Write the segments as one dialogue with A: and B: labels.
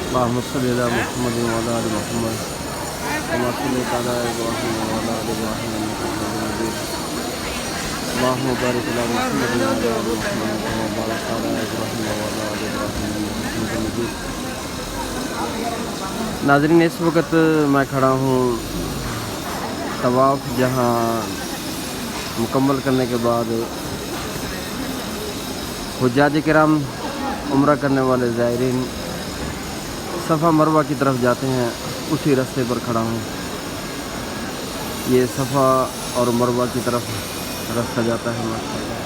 A: اللهم صل على محمد وعلى ال محمد كما صليت على ابراهيم وعلى ال ابراهيم انك حميد مجيد اللهم بارك على محمد وعلى ال محمد كما باركت على ابراهيم وعلى ال ابراهيم انك حميد مجيد۔ ناظرین، اس وقت میں کھڑا ہوں طواف، جہاں مکمل کرنے کے بعد حجاج کرام عمرہ کرنے والے زائرین صفا مروہ کی طرف جاتے ہیں، اسی راستے پر کھڑا ہوں۔ یہ صفا اور مروہ کی طرف راستہ جاتا ہے ماشاءاللہ۔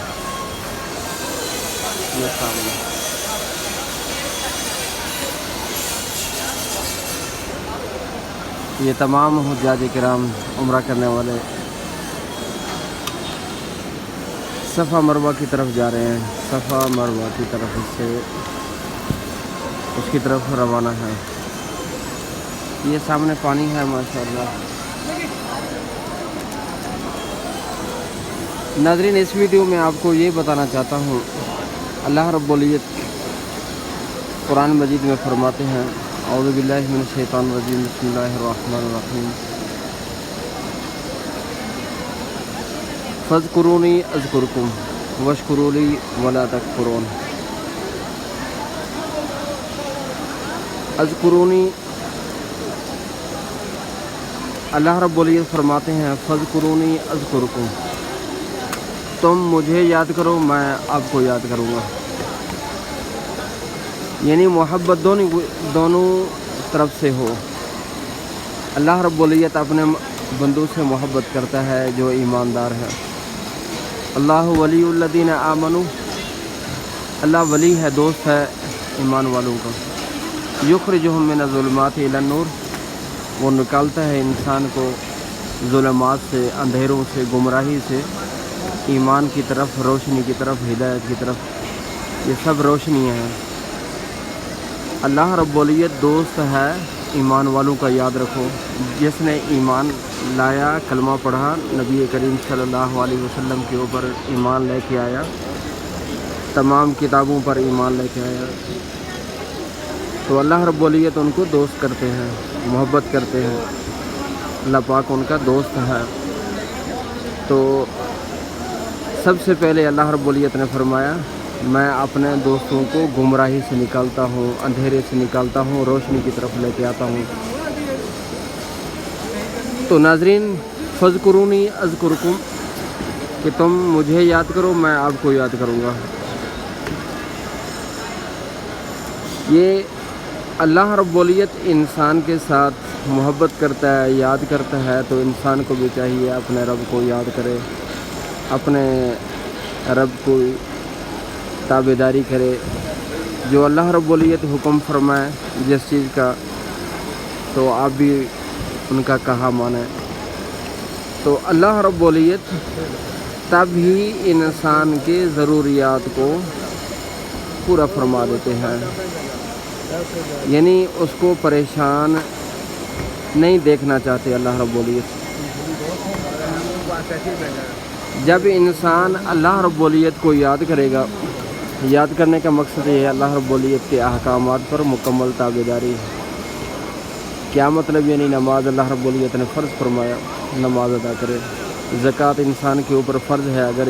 A: یہ سامنے یہ تمام حجاج کرام عمرہ کرنے والے صفا مروہ کی طرف جا رہے ہیں، صفا مروہ کی طرف اس کی طرف روانہ ہے۔ یہ سامنے پانی ہے ماشاءاللہ۔ ناظرین، اس ویڈیو میں آپ کو یہ بتانا چاہتا ہوں، اللہ رب العزت قرآن مجید میں فرماتے ہیں، اعوذ باللہ من الشیطان الرجیم، بسم اللہ الرحمن الرحیم، فاذکرونی اذکرکم واشکروا لی ولا تکفرون۔ اذکرونی، اللہ رب العزت فرماتے ہیں فاذکرونی اذکرکم، تم مجھے یاد کرو میں آپ کو یاد کروں گا۔ یعنی محبت دونوں طرف سے ہو۔ اللہ رب العزت اپنے بندوں سے محبت کرتا ہے جو ایماندار ہے۔ اللہ ولی الذین آمنوا، اللہ ولی ہے، دوست ہے ایمان والوں کا۔ یخرجہم من الظلمات الی النور، وہ نکالتا ہے انسان کو ظلمات سے، اندھیروں سے، گمراہی سے ایمان کی طرف، روشنی کی طرف، ہدایت کی طرف۔ یہ سب روشنیاں ہیں۔ اللہ رب العزت دوست ہے ایمان والوں کا، یاد رکھو۔ جس نے ایمان لایا، کلمہ پڑھا، نبی کریم صلی اللہ علیہ وسلم کے اوپر ایمان لے کے آیا، تمام کتابوں پر ایمان لے کے آیا، تو اللہ رب العزت ان کو دوست کرتے ہیں، محبت کرتے ہیں۔ اللہ پاک ان کا دوست ہے۔ تو سب سے پہلے اللہ رب العزت نے فرمایا، میں اپنے دوستوں کو گمراہی سے نکالتا ہوں، اندھیرے سے نکالتا ہوں، روشنی کی طرف لے کے آتا ہوں۔ تو ناظرین، فاذکرونی اذکرکم، کہ تم مجھے یاد کرو میں آپ کو یاد کروں گا۔ یہ اللہ رب العزت انسان کے ساتھ محبت کرتا ہے، یاد کرتا ہے، تو انسان کو بھی چاہیے اپنے رب کو یاد کرے، اپنے رب کو تابعداری کرے۔ جو اللہ رب العزت حکم فرمائے جس چیز کا، تو آپ بھی ان کا کہا مانیں۔ تو اللہ رب العزت تب ہی انسان کے ضروریات کو پورا فرما دیتے ہیں، یعنی اس کو پریشان نہیں دیکھنا چاہتے اللہ رب العزت۔ جب انسان اللہ رب العزت کو یاد کرے گا، یاد کرنے کا مقصد یہ ہے اللہ رب العزت کے احکامات پر مکمل تابعداری۔ کیا مطلب؟ یعنی نماز اللہ رب العزت نے فرض فرمایا، نماز ادا کرے۔ زکوٰۃ انسان کے اوپر فرض ہے، اگر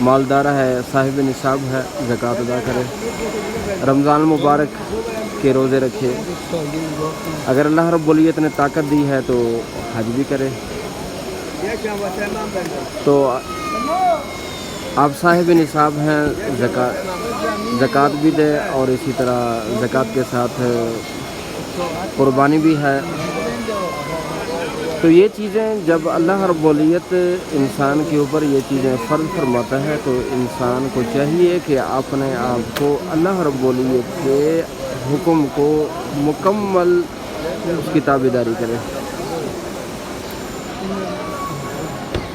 A: مالدار ہے، صاحب نصاب ہے، زکوٰۃ ادا کرے۔ رمضان مبارک کے روزے رکھے۔ اگر اللہ رب العزت نے طاقت دی ہے تو حج بھی کرے۔ تو آپ صاحب نصاب ہیں، زکوٰۃ بھی دے، اور اسی طرح زکوٰۃ کے ساتھ قربانی بھی ہے۔ تو یہ چیزیں جب اللہ رب العزت انسان کے اوپر یہ چیزیں فرض فرماتا ہے، تو انسان کو چاہیے کہ اپنے آپ کو اللہ رب العزت کے حکم کو مکمل اس کی تابعداری کرے،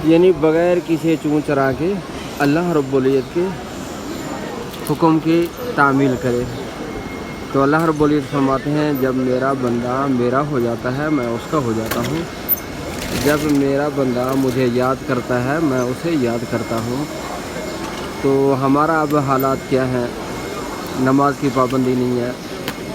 A: یعنی بغیر کسی چون چرا کے اللہ رب العزت کے حکم کی تعمیل کرے۔ تو اللہ رب العزت فرماتے ہیں، جب میرا بندہ میرا ہو جاتا ہے میں اس کا ہو جاتا ہوں، جب میرا بندہ مجھے یاد کرتا ہے میں اسے یاد کرتا ہوں۔ تو ہمارا اب حالات کیا ہیں؟ نماز کی پابندی نہیں ہے،